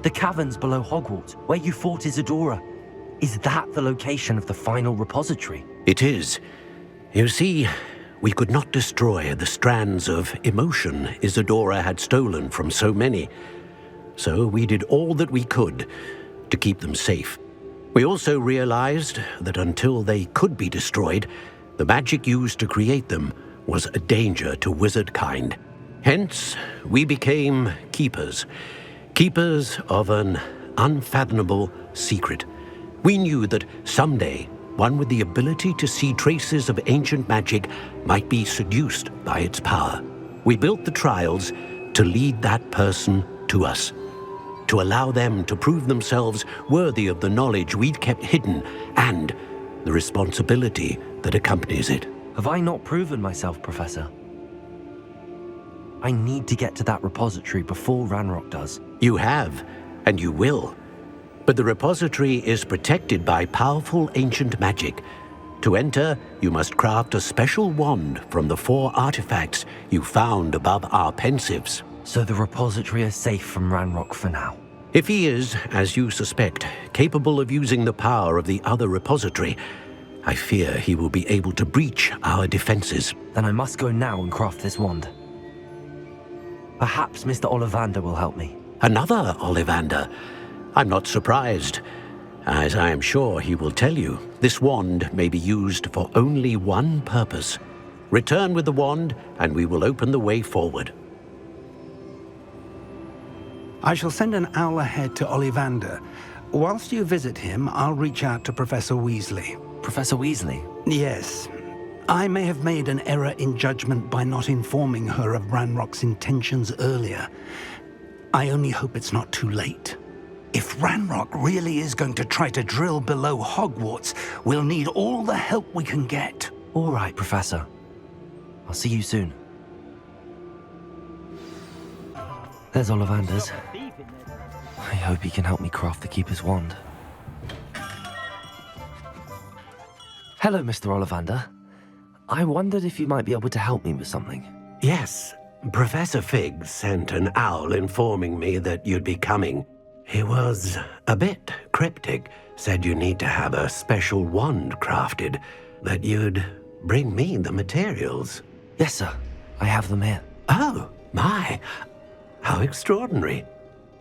The caverns below Hogwarts, where you fought Isadora. Is that the location of the final repository? It is. You see, we could not destroy the strands of emotion Isadora had stolen from so many. So we did all that we could to keep them safe. We also realized that until they could be destroyed, the magic used to create them was a danger to wizard kind. Hence, we became keepers. Keepers of an unfathomable secret. We knew that someday, one with the ability to see traces of ancient magic might be seduced by its power. We built the trials to lead that person to us, to allow them to prove themselves worthy of the knowledge we'd kept hidden and the responsibility that accompanies it. Have I not proven myself, Professor? I need to get to that repository before Ranrok does. You have, and you will. But the repository is protected by powerful ancient magic. To enter, you must craft a special wand from the 4 artifacts you found above our pensives. So the repository is safe from Ranrok for now. If he is, as you suspect, capable of using the power of the other repository, I fear he will be able to breach our defenses. Then I must go now and craft this wand. Perhaps Mr. Ollivander will help me. Another Ollivander? I'm not surprised. As I am sure he will tell you, this wand may be used for only one purpose. Return with the wand, and we will open the way forward. I shall send an owl ahead to Ollivander. Whilst you visit him, I'll reach out to Professor Weasley. Professor Weasley? Yes. I may have made an error in judgment by not informing her of Ranrock's intentions earlier. I only hope it's not too late. If Ranrok really is going to try to drill below Hogwarts, we'll need all the help we can get. All right, Professor. I'll see you soon. There's Ollivander's. I hope he can help me craft the Keeper's wand. Hello, Mr. Ollivander. I wondered if you might be able to help me with something. Yes, Professor Fig sent an owl informing me that you'd be coming. He was a bit cryptic, said you need to have a special wand crafted, that you'd bring me the materials. Yes, sir. I have them here. Oh, my. How extraordinary.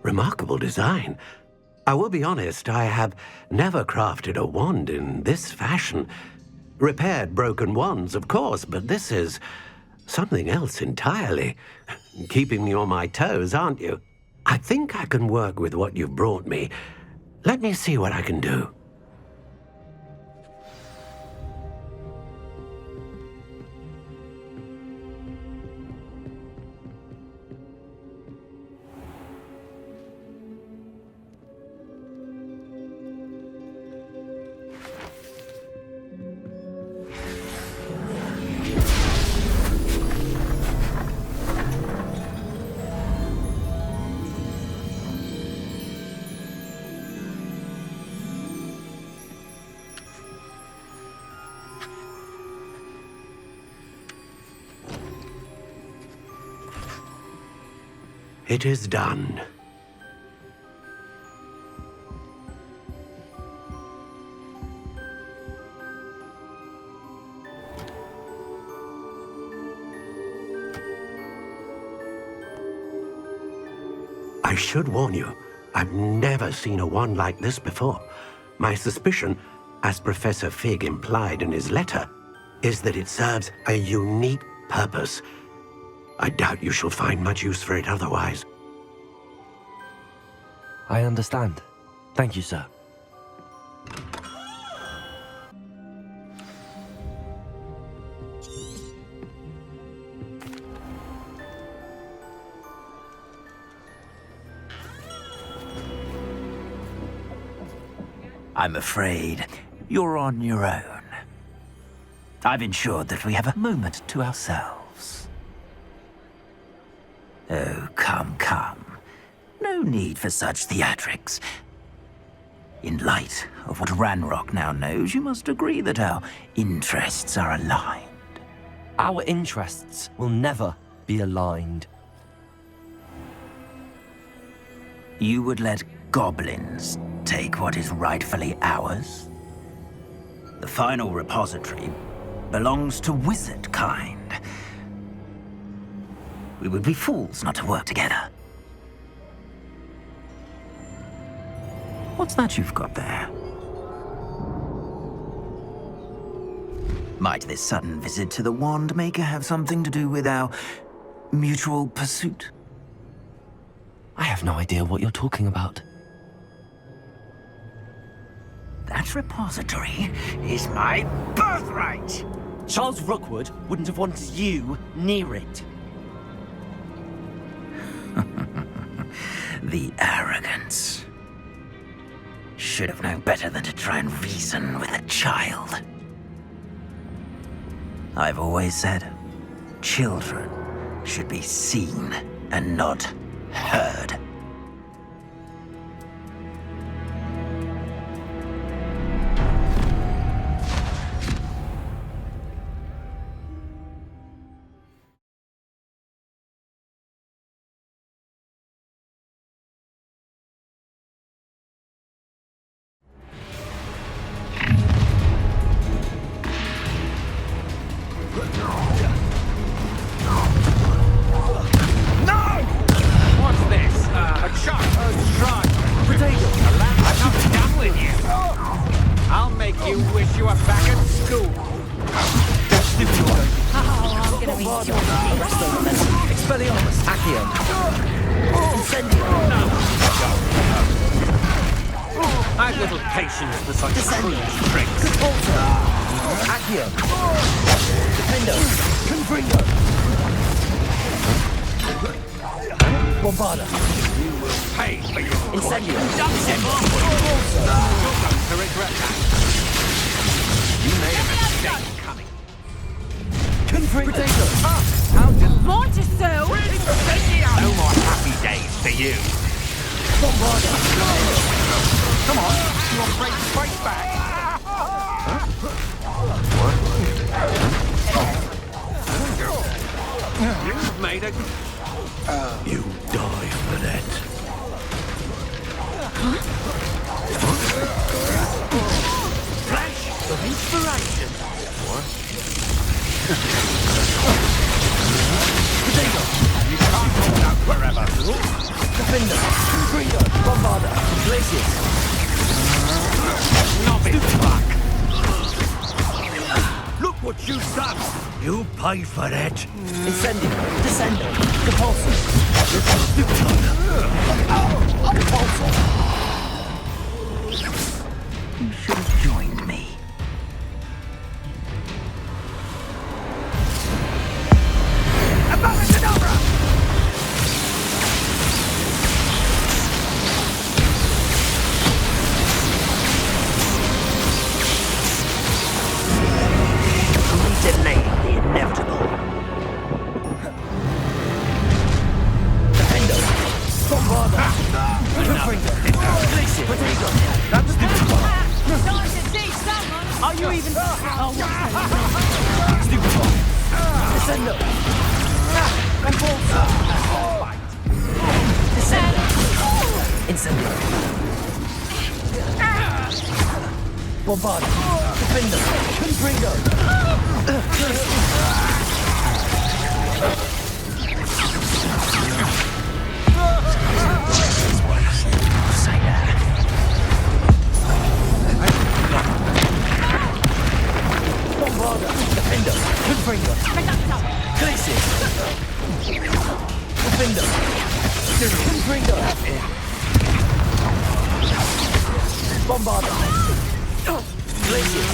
Remarkable design. I will be honest, I have never crafted a wand in this fashion. Repaired broken wands, of course, but this is something else entirely. Keeping me on my toes, aren't you? I think I can work with what you've brought me. Let me see what I can do. It is done. I should warn you, I've never seen a wand like this before. My suspicion, as Professor Fig implied in his letter, is that it serves a unique purpose. I doubt you shall find much use for it otherwise. I understand. Thank you, sir. I'm afraid you're on your own. I've ensured that we have a moment to ourselves. Oh, come, come. No need for such theatrics. In light of what Ranrok now knows, you must agree that our interests are aligned. Our interests will never be aligned. You would let goblins take what is rightfully ours? The final repository belongs to wizard kind. We would be fools not to work together. What's that you've got there? Might this sudden visit to the Wand Maker have something to do with our mutual pursuit? I have no idea what you're talking about. That repository is my birthright! Charles Rookwood wouldn't have wanted you near it. The arrogance. Should have known better than to try and reason with a child. I've always said, children should be seen and not heard. I've little patience for such crude tricks. Accio! Defendo! Confringo! Bombarda! You will pay for your Incendio! You're going to regret that. You made a mistake coming. Confringo! How did... Mortiso! No more happy days for you. Bombarda! Come on, you want to break the fight back? You've made a... You die for that. Flash of inspiration. You can't hold out forever. Defender! Confringo! Bombarda! Glacius! Novice luck. Look what you've done! You pay for that! Incendio! Descendo! Depulso! You should have joined me. Delaying the inevitable. Defendo! Bombarda! Confringo! Glacius! Potato! That's stupid bomb! Time to teach someone! Are you even... Oh, what's stupid bomb! Descendo! Compulso! Descendo! Incendio! Bombarda! Defendo! Confringo! Bombarda! Defendo! Confringo! Glacius! Defendo! Confringo! Bombarda! Glacius!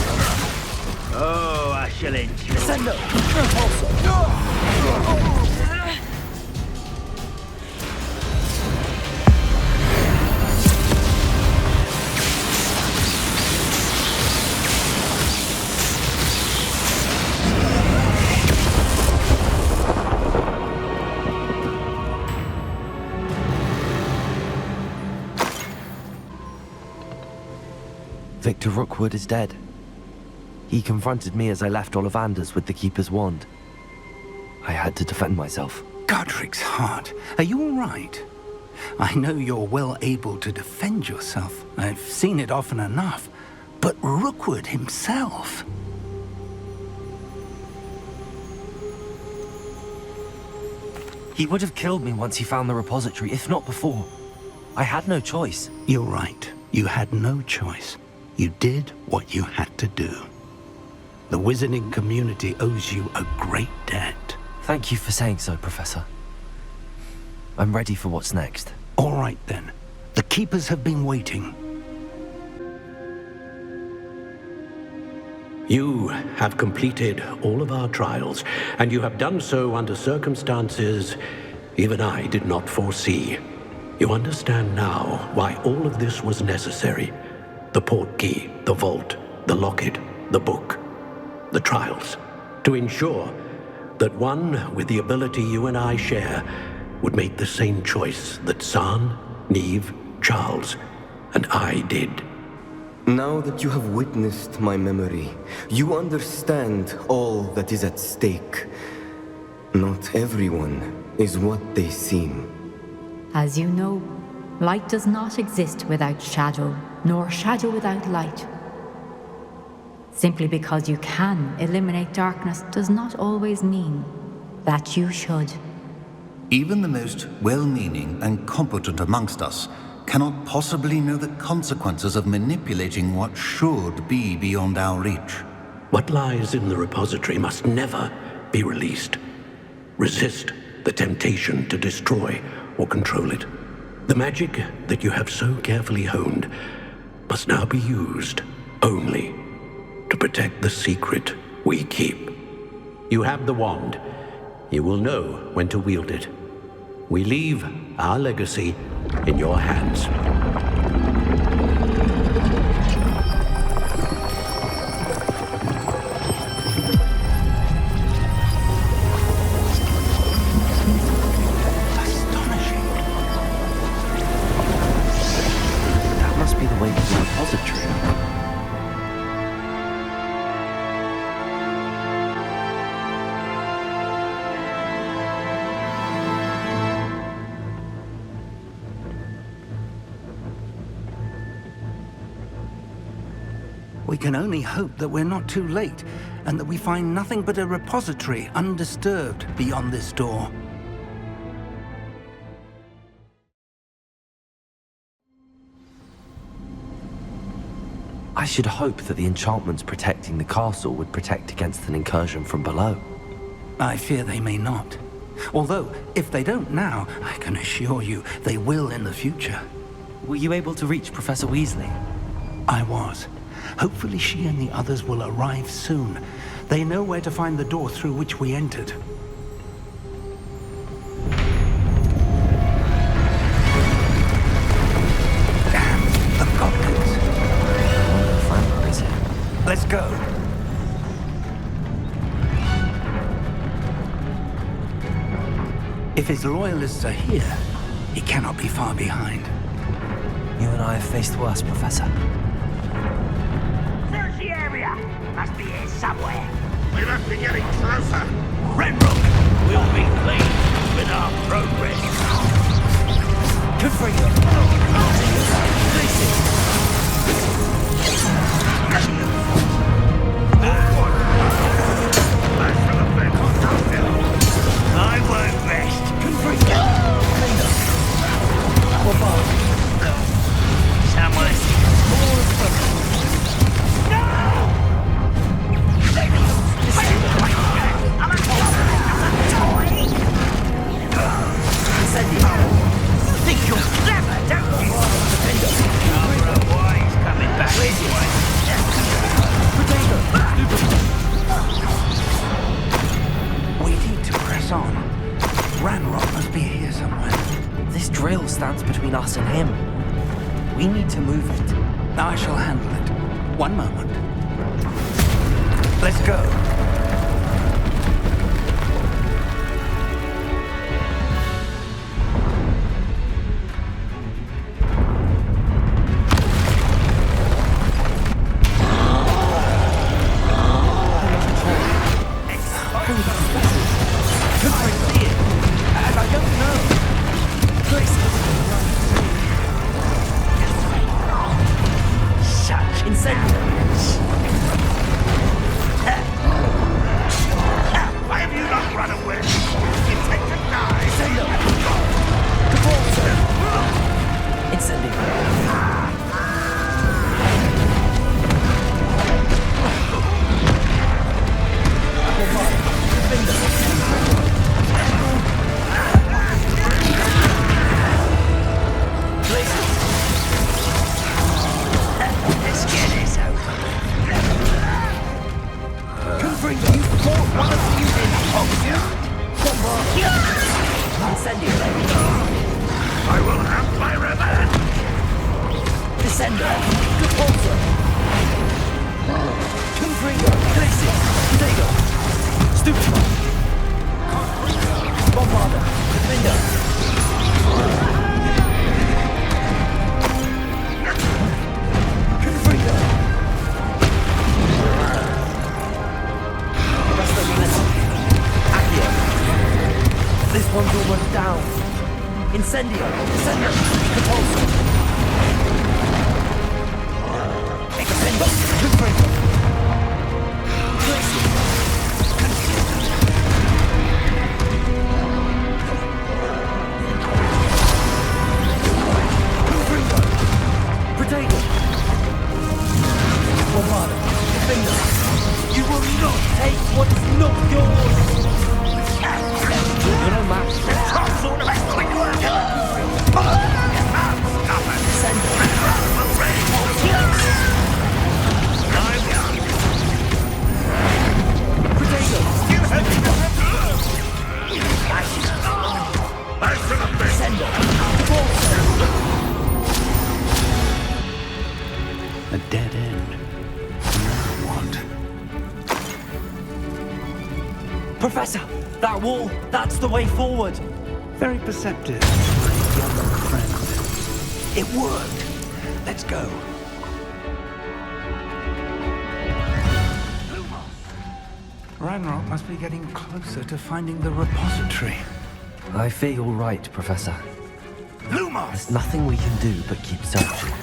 Oh, I shall enjoy. Descendo! Repulso! Victor Rookwood is dead. He confronted me as I left Ollivander's with the Keeper's wand. I had to defend myself. Godric's heart. Are you all right? I know you're well able to defend yourself. I've seen it often enough. But Rookwood himself... He would have killed me once he found the repository, if not before. I had no choice. You're right. You had no choice. You did what you had to do. The wizarding community owes you a great debt. Thank you for saying so, Professor. I'm ready for what's next. All right, then. The Keepers have been waiting. You have completed all of our trials, and you have done so under circumstances even I did not foresee. You understand now why all of this was necessary. The portkey, the vault, the locket, the book, the trials. To ensure that one with the ability you and I share would make the same choice that San, Neve, Charles, and I did. Now that you have witnessed my memory, you understand all that is at stake. Not everyone is what they seem. As you know, light does not exist without shadow, nor shadow without light. Simply because you can eliminate darkness does not always mean that you should. Even the most well-meaning and competent amongst us cannot possibly know the consequences of manipulating what should be beyond our reach. What lies in the repository must never be released. Resist the temptation to destroy or control it. The magic that you have so carefully honed must now be used only to protect the secret we keep. You have the wand. You will know when to wield it. We leave our legacy in your hands. Astonishing. That must be the way to the repository. We can only hope that we're not too late, and that we find nothing but a repository undisturbed beyond this door. I should hope that the enchantments protecting the castle would protect against an incursion from below. I fear they may not. Although, if they don't now, I can assure you they will in the future. Were you able to reach Professor Weasley? I was. Hopefully she and the others will arrive soon. They know where to find the door through which we entered. Damn, the goblins. I wonder if Ranrok is here. Let's go. If his loyalists are here, he cannot be far behind. You and I have faced worse, Professor. Search the area! Must be here somewhere. We must be getting closer. Ranrok will be pleased with our progress. To freedom! I won't rest. Think you're clever, don't you? Our boy's coming back this way. We need to press on. Ranrok must be here somewhere. This drill stands between us and him. We need to move it. I shall handle it. One moment. Let's go. Incendio! Incendio! Repulsor! Extendo! Confringo! Potato! Bombardo! Defender! You will not take what is not yours! You're no match. A dead end. Now what? Professor, that wall, that's the way forward. Very perceptive, my young friend. It worked. Let's go. Ranrok must be getting closer to finding the repository. I fear you're right, Professor. Lumos! There's nothing we can do but keep searching.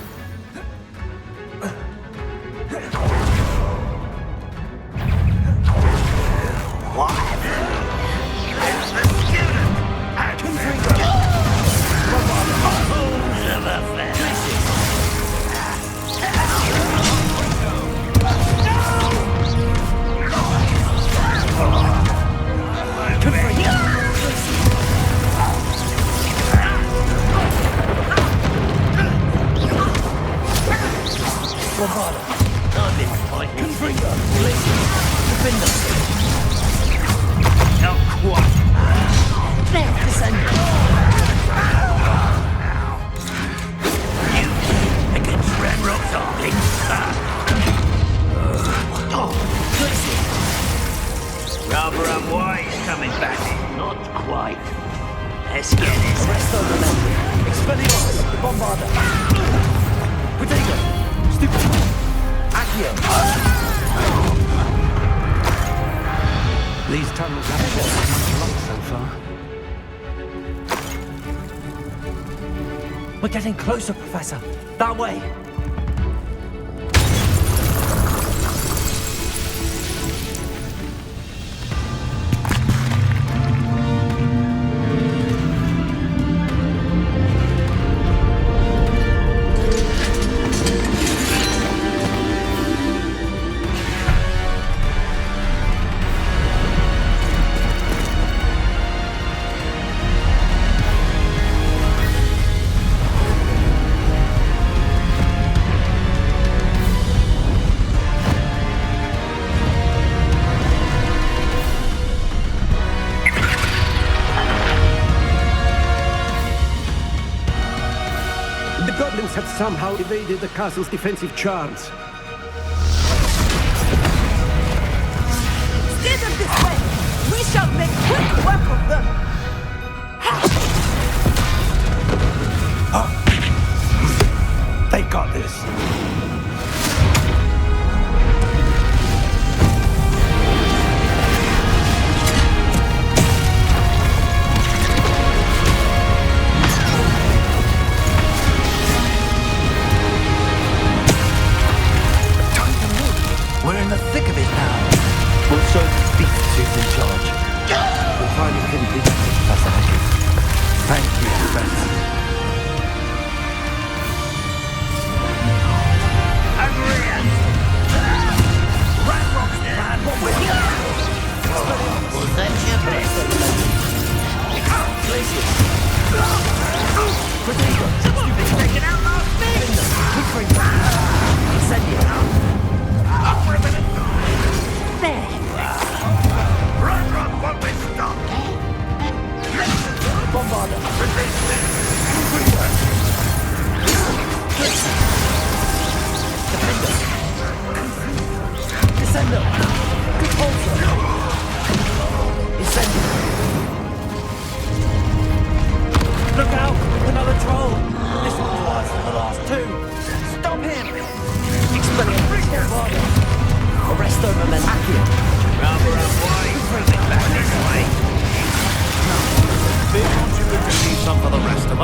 Rather unwise coming back. Not quite. Let's get this. Resto Memento. Expelliarmus. Bombarda. Potato. Stupid. Accio. These tunnels haven't got much luck so far. We're getting closer, Professor. That way. Have somehow evaded the castle's defensive charms. Steer them this way! We shall make quick work of them! They got this. We're in the thick of it now. We'll show these beasts who's in charge. We'll finally couldn't be better, Professor Henry. Thank you, Professor.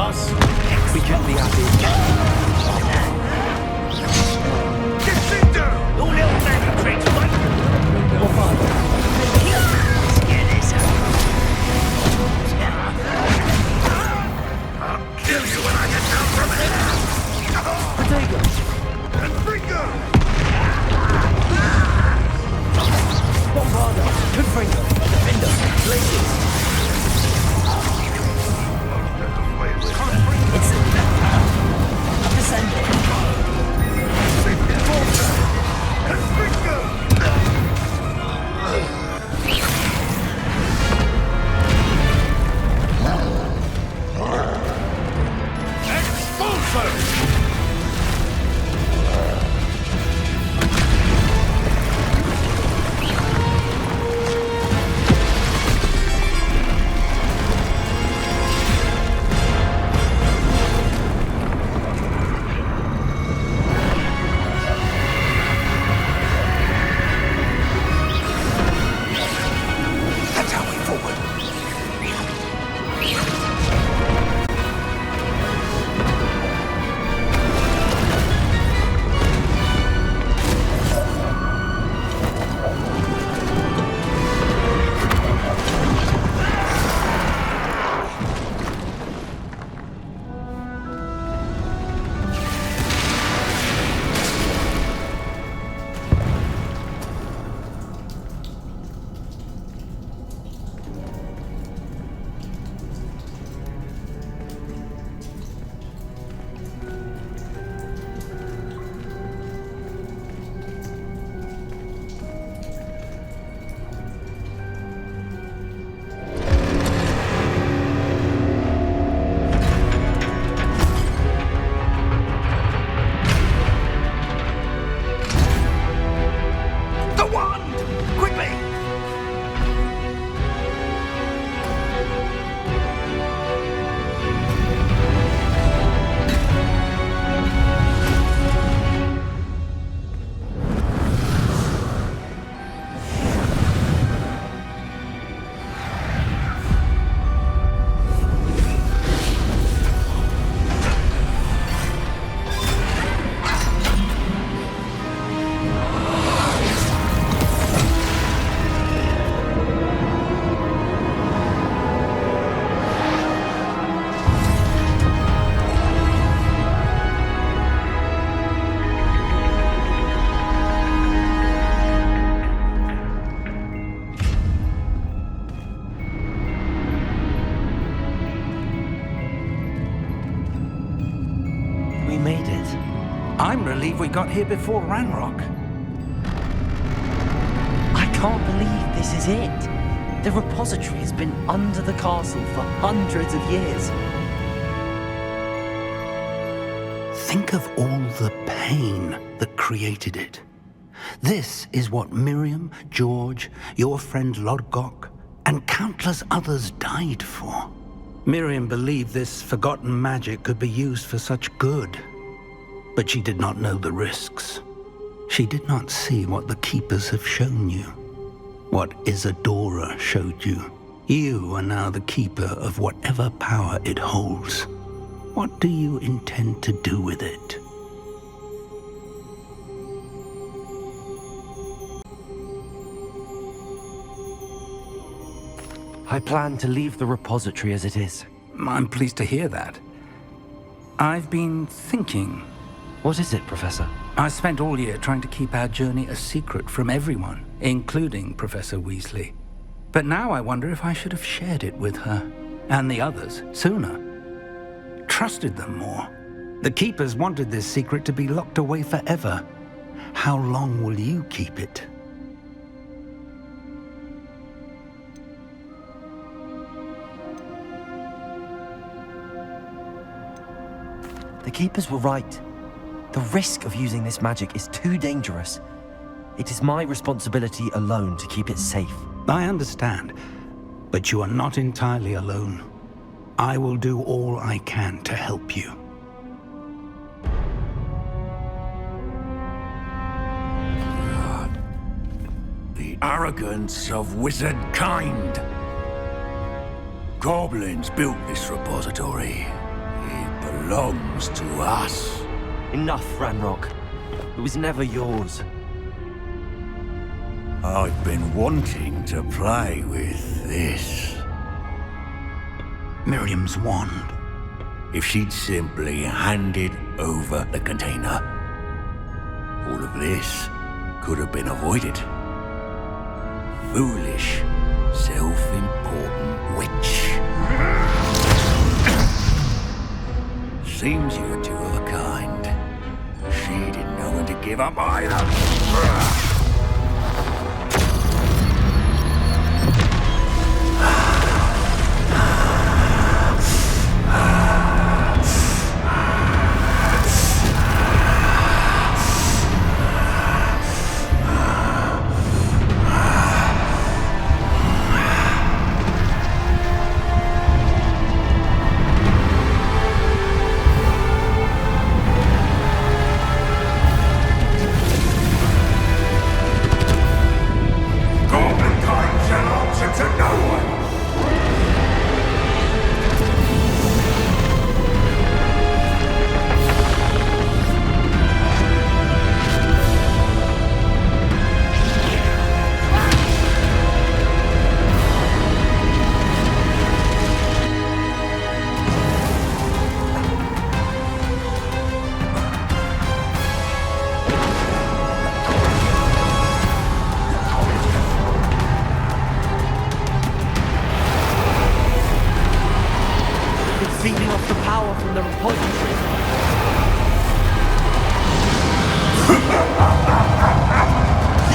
boss. We can be happy. Your little magic tricks, right? Get this up. I'll kill you when I get down from here. Protego! Bombardo! Confringo! Defender! Blazes! It's descending! I'm relieved we got here before Ranrok. I can't believe this is it. The repository has been under the castle for hundreds of years. Think of all the pain that created it. This is what Miriam, George, your friend Lodgok, and countless others died for. Miriam believed this forgotten magic could be used for such good. But she did not know the risks. She did not see what the Keepers have shown you. What Isadora showed you. You are now the Keeper of whatever power it holds. What do you intend to do with it? I plan to leave the repository as it is. I'm pleased to hear that. I've been thinking. What is it, Professor? I spent all year trying to keep our journey a secret from everyone, including Professor Weasley. But now I wonder if I should have shared it with her, and the others, sooner. Trusted them more. The Keepers wanted this secret to be locked away forever. How long will you keep it? The Keepers were right. The risk of using this magic is too dangerous. It is my responsibility alone to keep it safe. I understand, but you are not entirely alone. I will do all I can to help you. The arrogance of wizard kind. Goblins built this repository. belongs to us. Enough, Ranrok. It was never yours. I've been wanting to play with this. Miriam's wand. If she'd simply handed over the container, all of this could have been avoided. Foolish, self-important witch. Seems you were two of a kind. She didn't know when to give up either. Feeding off the power from the repository.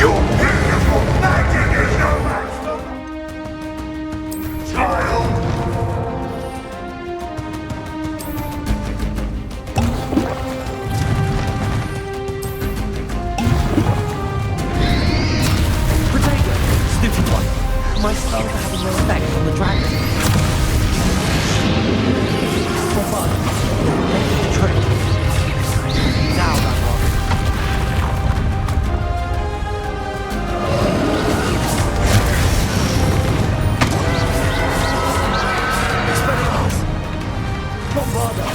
Your beautiful magic is no match for child! Potato! Stupid one! My spells are having no effect on the dragon. Now, Ranrok. Expelliarmus! Bombarda!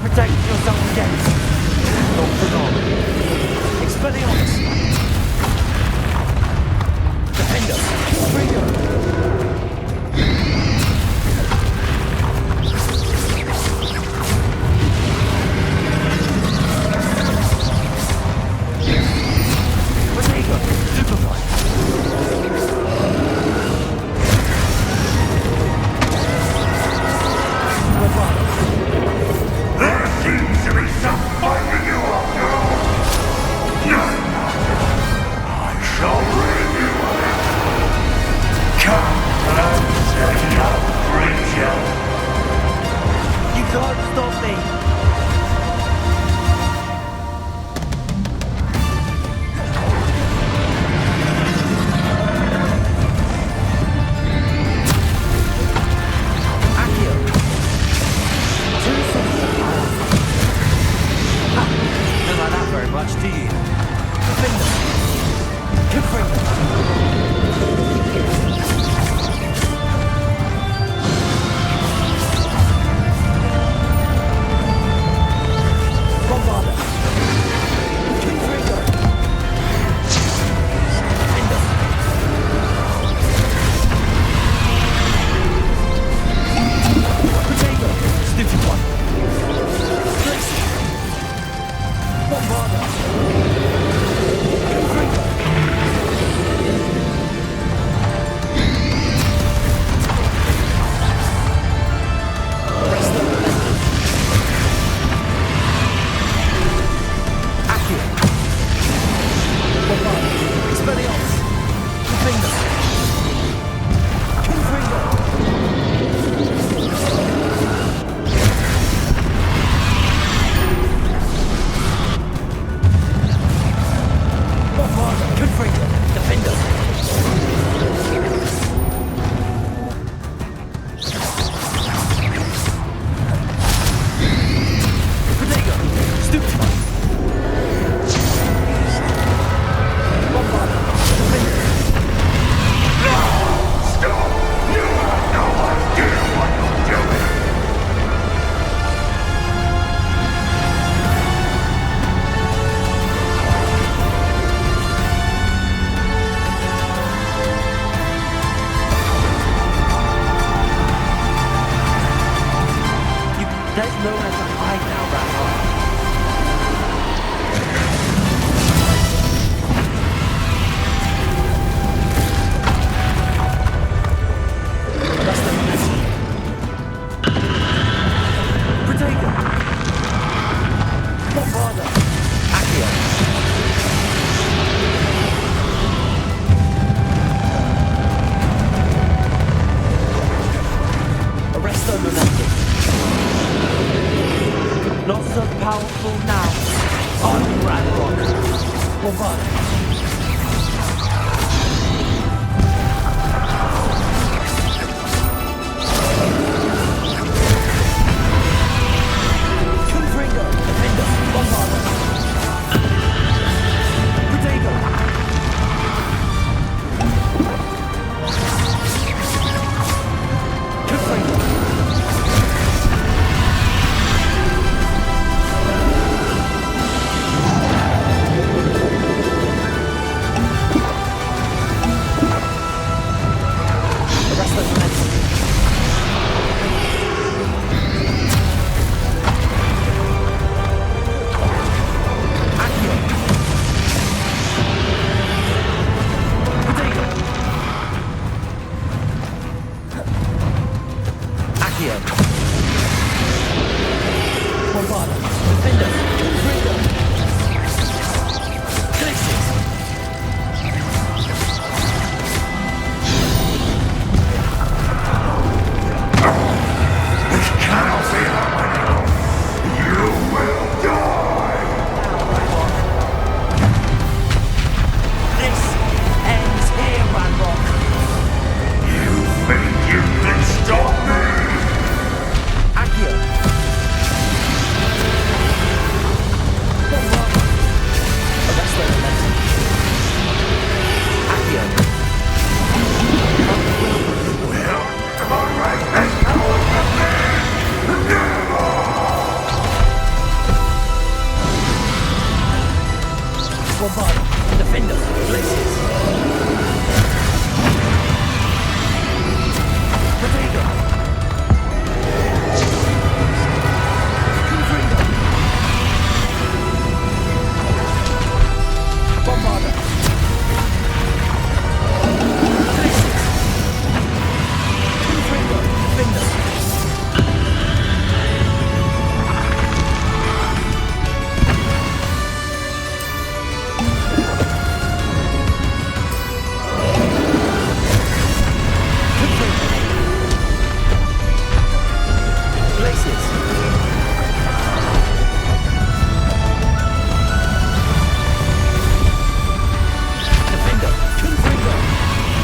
Protect yourself against. Not for long. Expelliarmus. Defender. Trigger. Potato. Superfly. There seems to be some fighting you after all. I shall rid you of it. Come and set up, creature. You can't stop me. Much do you? Defender! Confringo! Bombarda! Confringo! Defender! Potato! Stupid one! Tracy! Bombarda! Defender!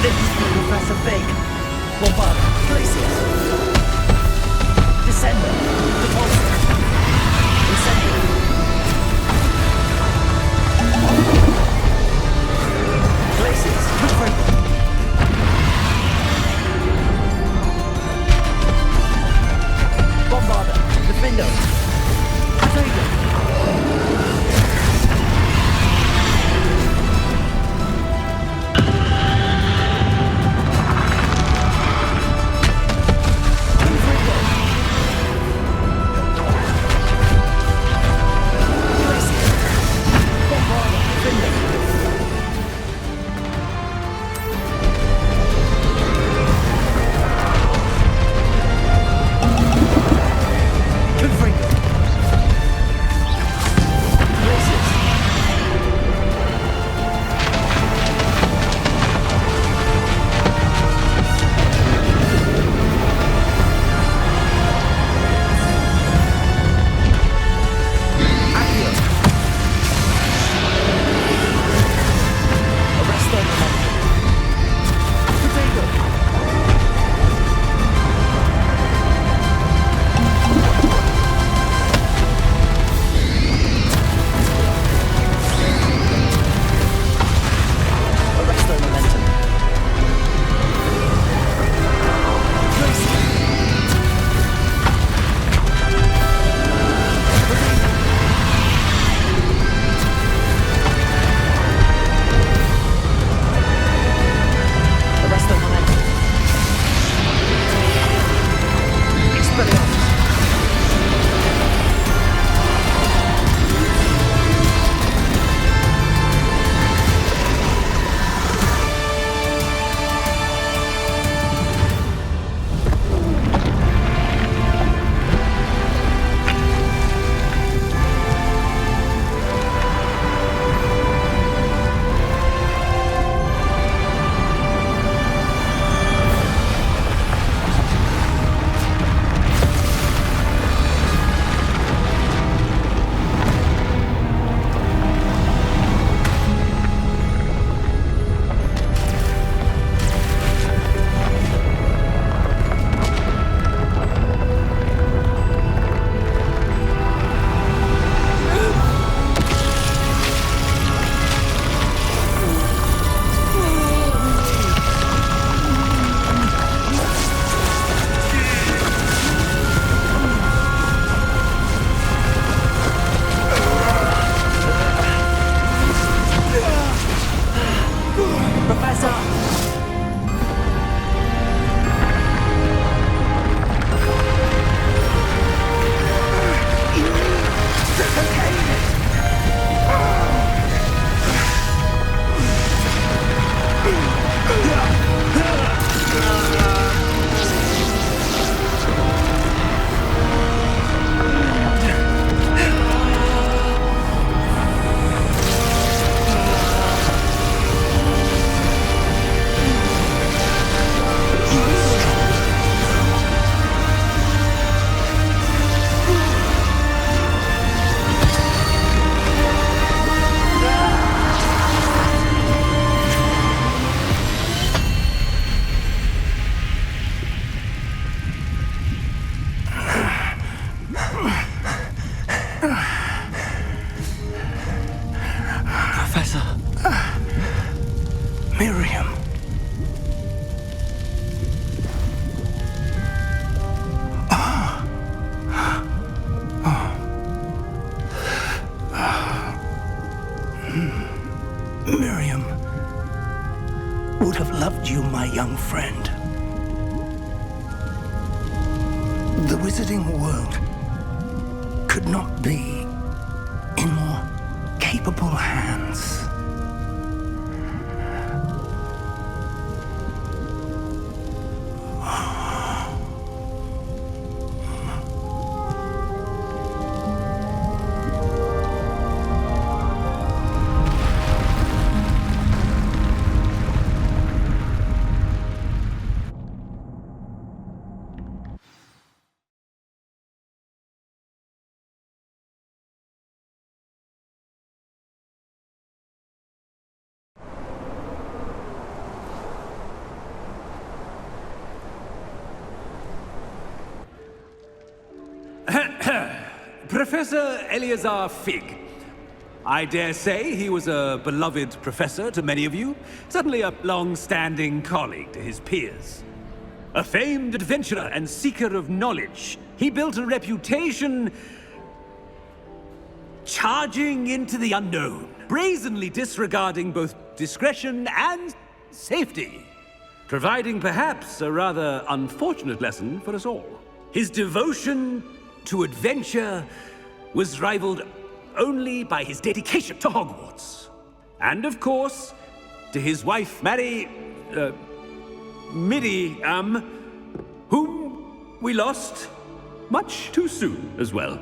This is Professor Fig. Bombard. Glacius. Descender. Repulsor. Incendiary. Glacius. Confronted. Bombarder. Defender. Potato. Miriam. Miriam would have loved you, my young friend. The wizarding world could not be in more capable hands. Professor Eleazar Fig. I dare say he was a beloved professor to many of you, certainly a long-standing colleague to his peers. A famed adventurer and seeker of knowledge, he built a reputation charging into the unknown, brazenly disregarding both discretion and safety, providing perhaps a rather unfortunate lesson for us all. His devotion to adventure was rivaled only by his dedication to Hogwarts. And of course, to his wife, Middy, whom we lost much too soon as well.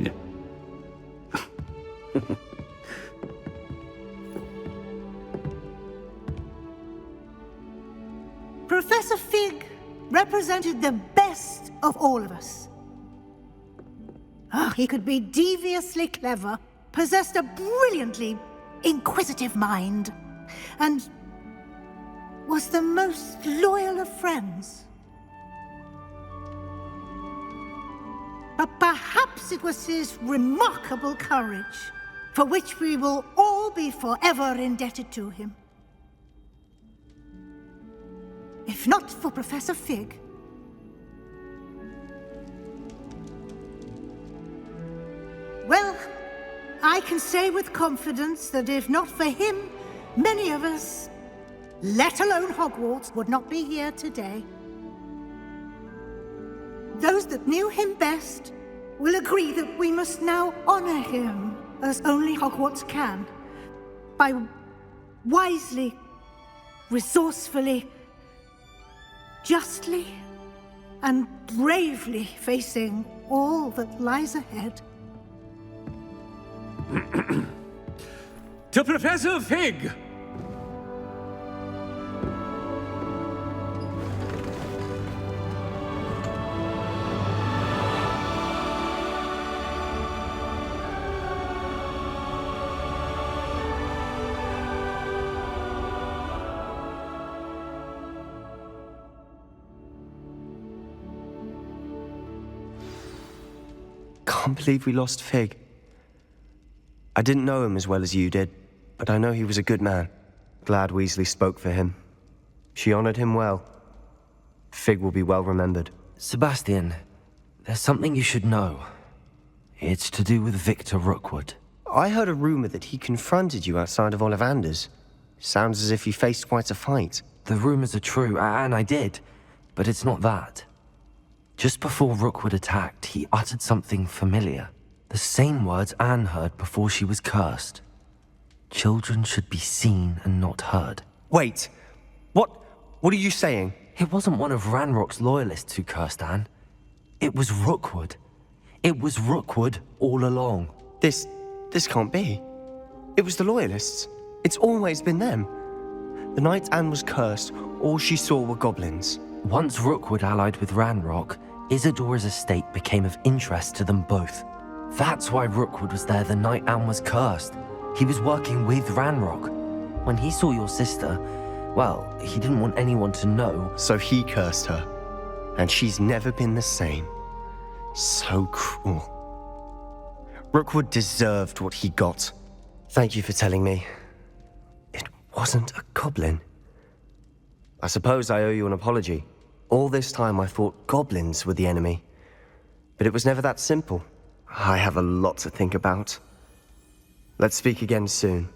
Yeah. Professor Fig represented the best of all of us. He could be deviously clever, possessed a brilliantly inquisitive mind, and was the most loyal of friends. But perhaps it was his remarkable courage, for which we will all be forever indebted to him. If not for Professor Fig, well, I can say with confidence that if not for him, many of us, let alone Hogwarts, would not be here today. Those that knew him best will agree that we must now honor him as only Hogwarts can, by wisely, resourcefully, justly, and bravely facing all that lies ahead. To Professor Fig! Can't believe we lost Fig. I didn't know him as well as you did, but I know he was a good man. Glad Weasley spoke for him. She honored him well. Fig will be well remembered. Sebastian, there's something you should know. It's to do with Victor Rookwood. I heard a rumor that he confronted you outside of Ollivander's. Sounds as if he faced quite a fight. The rumors are true, and I did, but it's not that. Just before Rookwood attacked, he uttered something familiar. The same words Anne heard before she was cursed. Children should be seen and not heard. Wait, what are you saying? It wasn't one of Ranrock's loyalists who cursed Anne. It was Rookwood. It was Rookwood all along. This can't be. It was the loyalists. It's always been them. The night Anne was cursed, all she saw were goblins. Once Rookwood allied with Ranrock, Isadora's estate became of interest to them both. That's why Rookwood was there the night Anne was cursed. He was working with Ranrock. When he saw your sister, well, he didn't want anyone to know. So he cursed her. And she's never been the same. So cruel. Rookwood deserved what he got. Thank you for telling me. It wasn't a goblin. I suppose I owe you an apology. All this time I thought goblins were the enemy. But it was never that simple. I have a lot to think about. Let's speak again soon.